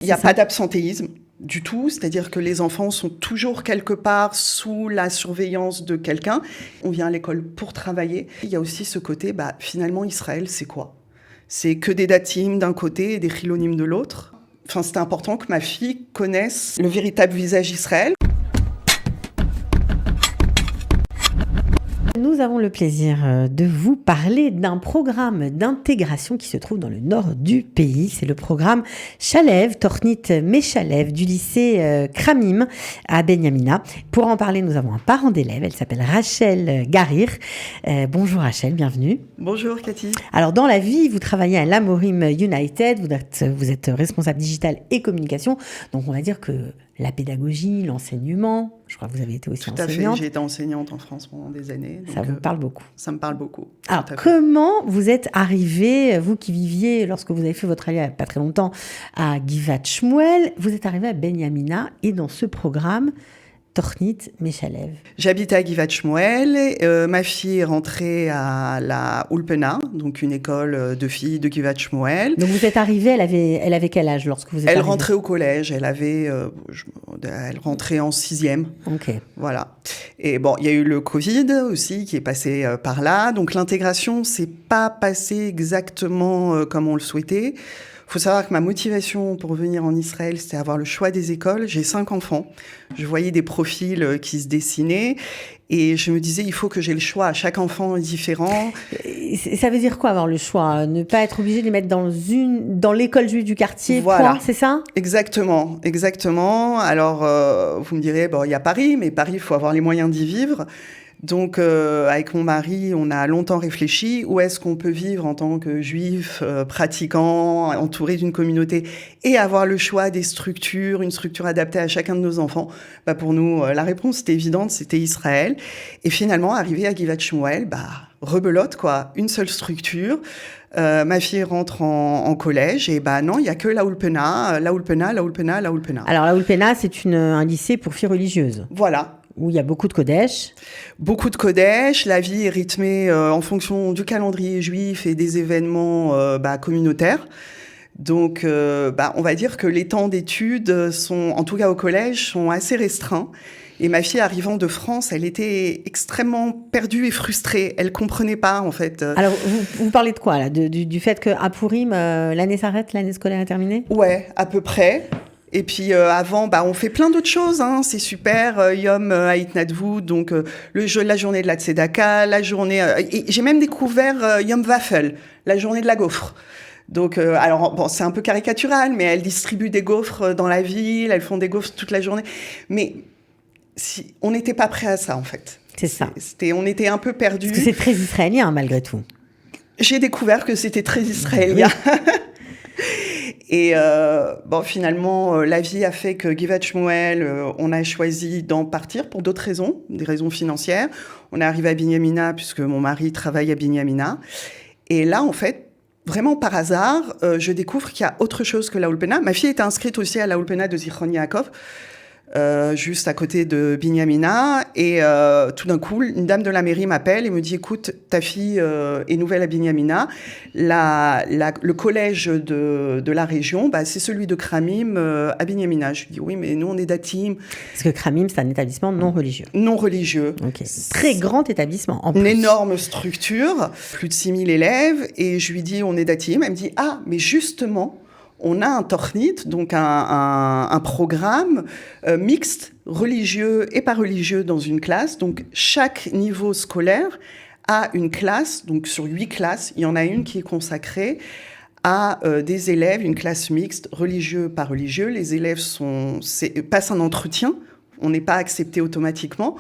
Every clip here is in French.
Il n'y a pas d'absentéisme du tout, c'est-à-dire que les enfants sont toujours quelque part sous la surveillance de quelqu'un. On vient à l'école pour travailler. Il y a aussi ce côté, finalement, Israël, c'est quoi ? C'est que des datim d'un côté et des chilonim de l'autre. Enfin, c'était important que ma fille connaisse le véritable visage Israël. Nous avons le plaisir de vous parler d'un programme d'intégration qui se trouve dans le nord du pays. C'est le programme Shalev, Tornit Meshalev du lycée Kramim à Benyamina. Pour en parler, nous avons un parent d'élève. Elle s'appelle Rachel Garir. Bonjour Rachel, bienvenue. Bonjour Cathy. Alors dans la vie, vous travaillez à l'Amorim United. Vous êtes responsable digital et communication. Donc on va dire que la pédagogie, l'enseignement, je crois que vous avez été aussi enseignante. Tout à fait, j'ai été enseignante en France pendant des années. Ça vous parle beaucoup. Ça me parle beaucoup. Alors, comment vous êtes arrivée, vous qui viviez, lorsque vous avez fait votre allié il n'y a pas très longtemps, à Givat Shmuel, vous êtes arrivée à Benyamina et dans ce programme, Tornit Meshalev. J'habitais à Givat Shmuel. Ma fille est rentrée à la Ulpena, donc une école de filles de Givat Shmuel. Donc vous êtes arrivée, elle avait quel âge lorsque vous êtes arrivée ? Elle rentrait au collège, elle rentrait en 6e. Ok. Voilà. Et bon, il y a eu le Covid aussi qui est passé par là. Donc l'intégration s'est pas passée exactement comme on le souhaitait. Il faut savoir que ma motivation pour venir en Israël, c'était avoir le choix des écoles. J'ai 5 enfants. Je voyais des profils qui se dessinaient et je me disais, il faut que j'ai le choix. Chaque enfant est différent. Ça veut dire quoi avoir le choix ? Ne pas être obligé de les mettre dans l'école juive du quartier, voilà. C'est ça ? Exactement. Alors, vous me direz, il y a Paris, mais Paris, il faut avoir les moyens d'y vivre. Donc, avec mon mari, on a longtemps réfléchi où est-ce qu'on peut vivre en tant que juif, pratiquant, entouré d'une communauté et avoir le choix des structures, une structure adaptée à chacun de nos enfants. Pour nous, la réponse était évidente, c'était Israël. Et finalement, arrivé à Givat Shmuel, rebelote, quoi, une seule structure. Ma fille rentre en collège et non, il y a que la Ulpena. Alors la Ulpena, c'est un lycée pour filles religieuses. Voilà. Où il y a beaucoup de Kodesh. Beaucoup de Kodesh. La vie est rythmée en fonction du calendrier juif et des événements communautaires. Donc, on va dire que les temps d'études sont, en tout cas au collège, sont assez restreints. Et ma fille, arrivant de France, elle était extrêmement perdue et frustrée. Elle comprenait pas, en fait. Alors, vous parlez de quoi, là ? Du fait qu'à Purim, l'année s'arrête, l'année scolaire est terminée ? Ouais, à peu près. Et puis avant, on fait plein d'autres choses. C'est super. Yom Haïtnadvut, donc la journée de la Tzedaka, la journée. Et j'ai même découvert Yom Wafel, la journée de la gaufre. Donc, c'est un peu caricatural, mais elles distribuent des gaufres dans la ville, elles font des gaufres toute la journée. Mais on n'était pas prêt à ça, en fait. C'est ça. On était un peu perdus. Parce que c'est très israélien, malgré tout. J'ai découvert que c'était très israélien. Oui. Et finalement, la vie a fait que Givat Shmuel, on a choisi d'en partir pour d'autres raisons, des raisons financières. On est arrivé à Benyamina puisque mon mari travaille à Benyamina. Et là, en fait, vraiment par hasard, je découvre qu'il y a autre chose que la Ulpena. Ma fille était inscrite aussi à la Ulpena de Zichron Yaakov, juste à côté de Benyamina. Et tout d'un coup, une dame de la mairie m'appelle et me dit « Écoute, ta fille est nouvelle à Benyamina. Le collège de la région, c'est celui de Kramim à Benyamina. » Je lui dis « Oui, mais nous, on est d'Atim. » Parce que Kramim, c'est un établissement non religieux. Non religieux. Okay. Très grand établissement, en plus. Une énorme structure, plus de 6000 élèves. Et je lui dis « On est d'Atim. » Elle me dit « Ah, mais justement... » On a un tornit, donc un programme mixte, religieux et pas religieux dans une classe. Donc, chaque niveau scolaire a une classe. Donc, sur 8 classes, il y en a une qui est consacrée à des élèves, une classe mixte, religieux, pas religieux. Les élèves passent un entretien. On n'est pas accepté automatiquement.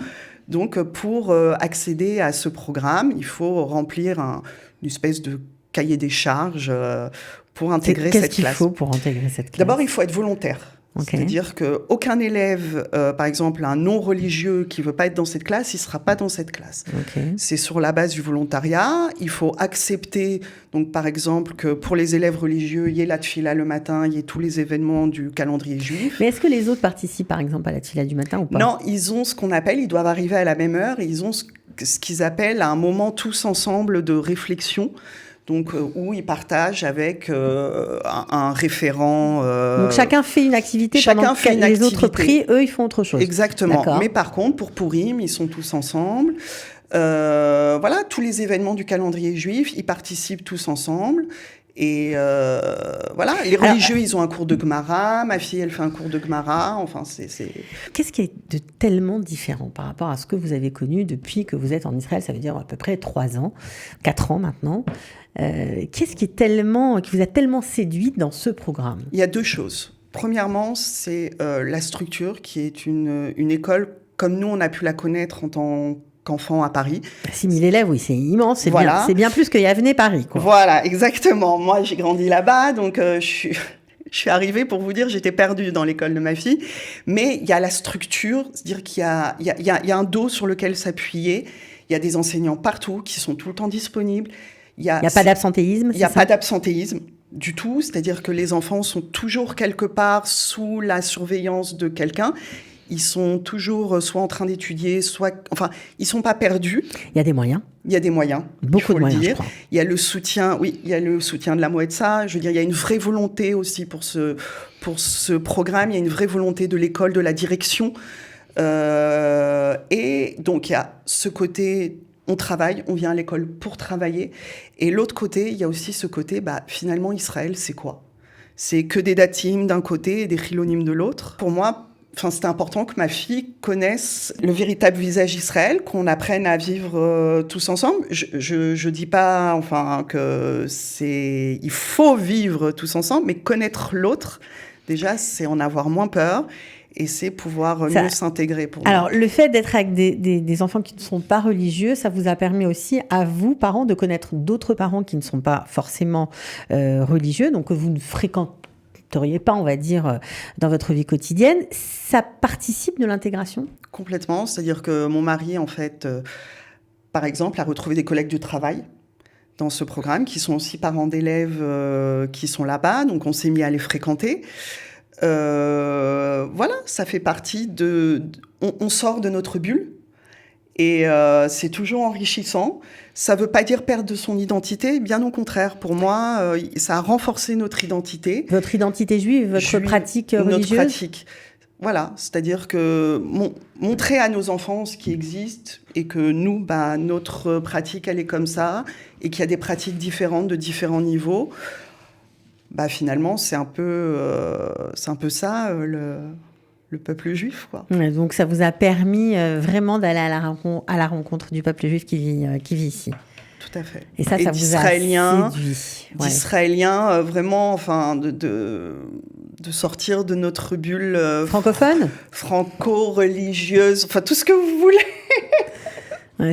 Donc, pour accéder à ce programme, il faut remplir une espèce de cahier des charges pour intégrer cette classe. Qu'est-ce qu'il faut pour intégrer cette classe ? D'abord, il faut être volontaire. Okay. C'est-à-dire qu'aucun élève, par exemple, un non-religieux qui ne veut pas être dans cette classe, il ne sera pas dans cette classe. Okay. C'est sur la base du volontariat. Il faut accepter, donc, par exemple, que pour les élèves religieux, il y ait la tfila le matin, il y ait tous les événements du calendrier juif. Mais est-ce que les autres participent, par exemple, à la tfila du matin ou pas ? Non, ils ont ce qu'on appelle, ils doivent arriver à la même heure, et ils ont ce qu'ils appellent un moment tous ensemble de réflexion. Donc, où ils partagent avec un référent. Donc, chacun fait une activité pendant que les autres prient, eux, ils font autre chose. Exactement. D'accord. Mais par contre, pour Pourim, ils sont tous ensemble. Voilà, tous les événements du calendrier juif, ils participent tous ensemble. Et voilà, les religieux, ils ont un cours de Gemara. Ma fille, elle fait un cours de Gemara. Enfin, c'est... Qu'est-ce qui est de tellement différent par rapport à ce que vous avez connu depuis que vous êtes en Israël? Ça veut dire à peu près 3 ans, 4 ans maintenant. Qu'est-ce qui vous a tellement séduite dans ce programme? Il y a 2 choses. Premièrement, c'est la structure qui est une école comme nous, on a pu la connaître en tant qu'enfant à Paris. 6 000 élèves, oui, c'est immense, c'est voilà. bien. C'est bien plus que Yavne Paris, quoi. Voilà, exactement. Moi, j'ai grandi là-bas, donc je suis arrivée, pour vous dire, j'étais perdue dans l'école de ma fille. Mais il y a la structure, c'est-à-dire qu'il y a un dos sur lequel s'appuyer. Il y a des enseignants partout qui sont tout le temps disponibles. Il n'y a pas d'absentéisme. Il n'y a pas d'absentéisme du tout. C'est-à-dire que les enfants sont toujours quelque part sous la surveillance de quelqu'un. Ils sont toujours soit en train d'étudier, enfin, ils sont pas perdus. Il y a des moyens. Il y a des moyens. Beaucoup de moyens, je crois. Il y a le soutien, oui, il y a le soutien de la Moetza. Je veux dire, il y a une vraie volonté aussi pour ce programme. Il y a une vraie volonté de l'école, de la direction. Et donc, il y a ce côté, on travaille, on vient à l'école pour travailler. Et l'autre côté, il y a aussi ce côté, finalement, Israël, c'est quoi? C'est que des datim d'un côté et des chilonim de l'autre. Pour moi, c'était important que ma fille connaisse le véritable visage d'Israël, qu'on apprenne à vivre tous ensemble. Je dis pas, il faut vivre tous ensemble, mais connaître l'autre, déjà, c'est en avoir moins peur et c'est pouvoir mieux s'intégrer pour nous. Alors, le fait d'être avec des enfants qui ne sont pas religieux, ça vous a permis aussi, à vous, parents, de connaître d'autres parents qui ne sont pas forcément religieux, donc que vous ne fréquentez pas, on va dire, dans votre vie quotidienne. Ça participe de l'intégration ? Complètement. C'est-à-dire que mon mari, en fait, par exemple, a retrouvé des collègues de travail dans ce programme qui sont aussi parents d'élèves qui sont là-bas. Donc, on s'est mis à les fréquenter. Voilà, ça fait partie on sort de notre bulle. Et c'est toujours enrichissant. Ça ne veut pas dire perdre de son identité, bien au contraire. Pour moi, ça a renforcé notre identité. Votre identité juive, votre pratique religieuse ? Notre pratique. Voilà, c'est-à-dire que montrer à nos enfants ce qui existe et que nous, notre pratique, elle est comme ça et qu'il y a des pratiques différentes de différents niveaux, finalement, c'est un peu ça, le peuple juif, quoi. Ouais, donc ça vous a permis vraiment d'aller à la rencontre du peuple juif qui vit ici. Tout à fait. Et ça vous a séduit. Ouais. D'Israéliens, vraiment, de sortir de notre bulle francophone, franco-religieuse, enfin tout ce que vous voulez.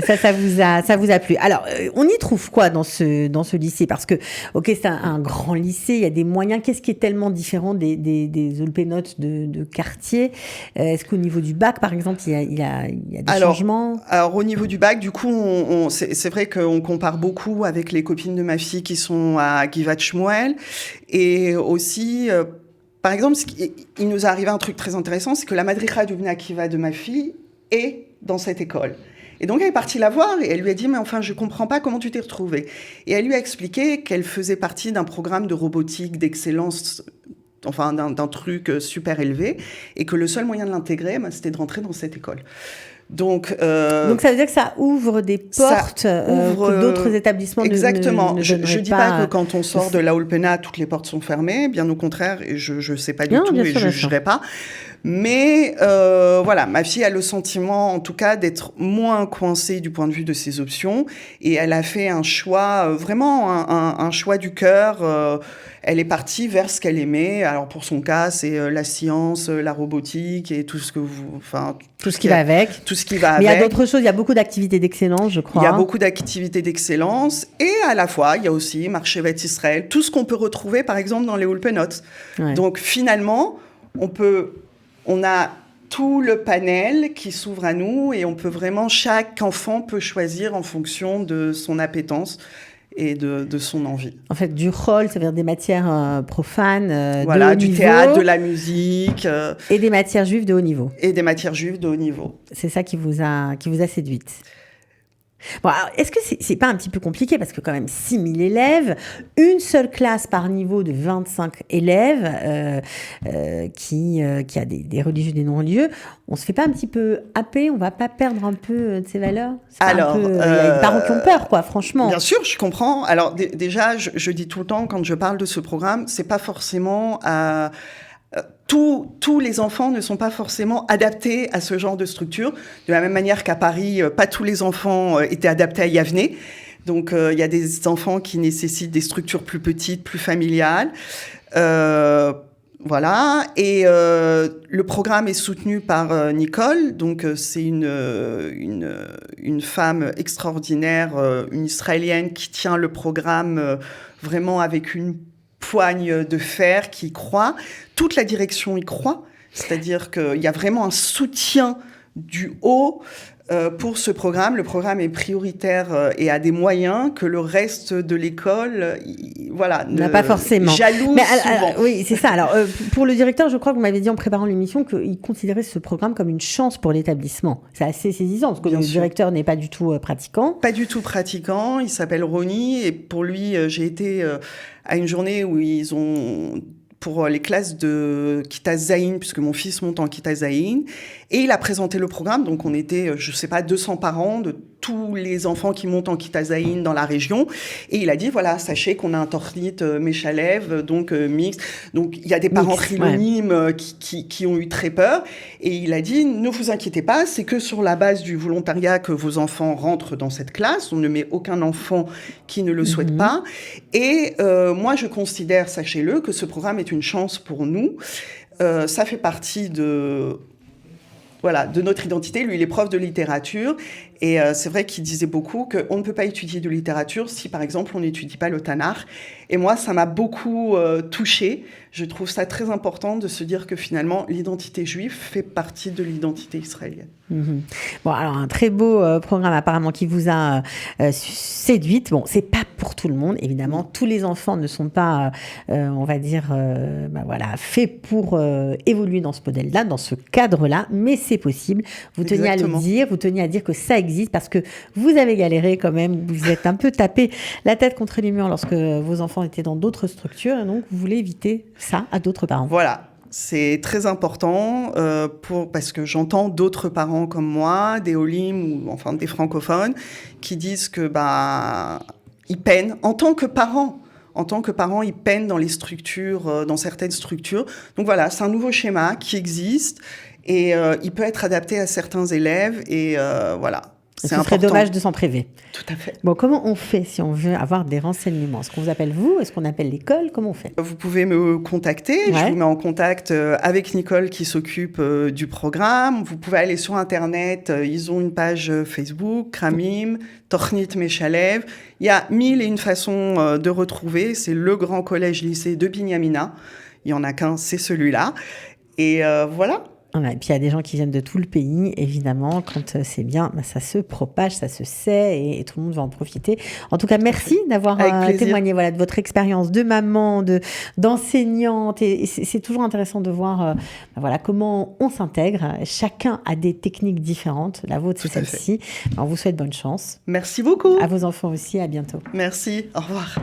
Ça vous a plu. Alors, on y trouve quoi dans ce lycée? Parce que, ok, c'est un grand lycée, il y a des moyens. Qu'est-ce qui est tellement différent des Olpénotes de quartier? Est-ce qu'au niveau du bac, par exemple, il y a des changements? Alors, au niveau du bac, du coup, c'est vrai qu'on compare beaucoup avec les copines de ma fille qui sont à Givat Shmuel. Et aussi, par exemple, il nous est arrivé un truc très intéressant, c'est que la madricha du Bnei Akiva de ma fille est dans cette école. Et donc, elle est partie la voir et elle lui a dit « Mais enfin, je comprends pas comment tu t'es retrouvée. » Et elle lui a expliqué qu'elle faisait partie d'un programme de robotique, d'excellence, enfin, d'un truc super élevé, et que le seul moyen de l'intégrer, c'était de rentrer dans cette école. Donc, ça veut dire que ça ouvre des portes que d'autres établissements exactement. ne je dis pas que quand on sort de la Olpena, toutes les portes sont fermées, bien au contraire, et je sais pas du tout et je jugerai pas. Mais voilà, ma fille a le sentiment, en tout cas, d'être moins coincée du point de vue de ses options, et elle a fait un choix, vraiment un choix du cœur. Elle est partie vers ce qu'elle aimait. Alors pour son cas, c'est la science, la robotique et tout ce que tout ce qui va avec. Tout ce qui va Mais avec. il y a d'autres choses. Il y a beaucoup d'activités d'excellence, je crois. Il y a beaucoup d'activités d'excellence et à la fois, il y a aussi Marchevet Israël, tout ce qu'on peut retrouver, par exemple, dans les Olpenot. Ouais. Donc finalement, on a tout le panel qui s'ouvre à nous et on peut vraiment, chaque enfant peut choisir en fonction de son appétence et de son envie. En fait, du rôle, ça veut dire des matières profanes voilà, de haut du niveau. Théâtre, de la musique. Et des matières juives de haut niveau. Et des matières juives de haut niveau. C'est ça qui vous a séduite. Bon, alors, est-ce que c'est pas un petit peu compliqué parce que quand même 6000 élèves, une seule classe par niveau de 25 élèves qui a des religieux, des non-religieux, on se fait pas un petit peu happer, on va pas perdre un peu de ses valeurs? Alors, il y a des parents qui ont peur, quoi, franchement. Bien sûr, je comprends. Alors déjà, je dis tout le temps quand je parle de ce programme, c'est pas forcément tous les enfants ne sont pas forcément adaptés à ce genre de structure. De la même manière qu'à Paris, pas tous les enfants étaient adaptés à Yavne. Donc, il y a des enfants qui nécessitent des structures plus petites, plus familiales. Voilà. Et le programme est soutenu par Nicole. Donc, c'est une femme extraordinaire, une Israélienne qui tient le programme vraiment avec une poigne de fer, qui y croit. Toute la direction y croit. C'est-à-dire qu'il y a vraiment un soutien du haut pour ce programme. Le programme est prioritaire et a des moyens que le reste de l'école, n'a pas forcément. Jalouse souvent. Oui, c'est ça. Alors, pour le directeur, je crois que vous m'avez dit en préparant l'émission qu'il considérait ce programme comme une chance pour l'établissement. C'est assez saisissant parce que le directeur n'est pas du tout pratiquant. Pas du tout pratiquant. Il s'appelle Ronnie et pour lui, j'ai été à une journée où ils ont pour les classes de Kita Zain, puisque mon fils monte en Kita Zain, et il a présenté le programme. Donc on était, 200 parents de tous les enfants qui montent en Kita Zain dans la région, et il a dit voilà, sachez qu'on a un Tornit Meshalev, donc mixte. Donc il y a des parents chilonimes qui ont eu très peur, et il a dit ne vous inquiétez pas, c'est que sur la base du volontariat que vos enfants rentrent dans cette classe. On ne met aucun enfant qui ne le souhaite pas. Et moi je considère, sachez-le, que ce programme est une chance pour nous. Ça fait partie de notre identité. Lui, il est prof de littérature. Et c'est vrai qu'il disait beaucoup qu'on ne peut pas étudier de littérature si, par exemple, on n'étudie pas le Tanakh. Et moi, ça m'a beaucoup touchée. Je trouve ça très important de se dire que finalement, l'identité juive fait partie de l'identité israélienne. Bon, alors un très beau programme apparemment qui vous a séduite. Bon, c'est pas pour tout le monde, évidemment. Tous les enfants ne sont pas, on va dire, faits pour évoluer dans ce modèle-là, dans ce cadre-là, mais c'est possible. Vous teniez à le dire, vous teniez à dire que ça existe parce que vous avez galéré quand même, vous êtes un peu tapé la tête contre les murs lorsque vos enfants étaient dans d'autres structures, et donc vous voulez éviter ça à d'autres parents. Voilà. C'est très important parce que j'entends d'autres parents comme moi, des Olim ou enfin des francophones, qui disent que ils peinent en tant que parents. En tant que parents, ils peinent dans les structures, dans certaines structures. Donc voilà, c'est un nouveau schéma qui existe et il peut être adapté à certains élèves et voilà. Ce serait dommage de s'en priver. Tout à fait. Bon, comment on fait si on veut avoir des renseignements? Est-ce qu'on vous appelle vous? Est-ce qu'on appelle l'école? Comment on fait? Vous pouvez me contacter. Ouais. Je vous mets en contact avec Nicole qui s'occupe du programme. Vous pouvez aller sur Internet. Ils ont une page Facebook, Kramim, Tornit Meshalev. Il y a 1001 façons de retrouver. C'est le grand collège-lycée de Binyamina. Il n'y en a qu'un, c'est celui-là. Et voilà. Et puis il y a des gens qui viennent de tout le pays, évidemment. Quand c'est bien, ça se propage, ça se sait et tout le monde va en profiter. En tout cas, merci d'avoir témoigné de votre expérience de maman, d'enseignante. Et c'est toujours intéressant de voir comment on s'intègre. Chacun a des techniques différentes. La vôtre, c'est celle-ci. On vous souhaite bonne chance. Merci beaucoup. À vos enfants aussi. À bientôt. Merci. Au revoir.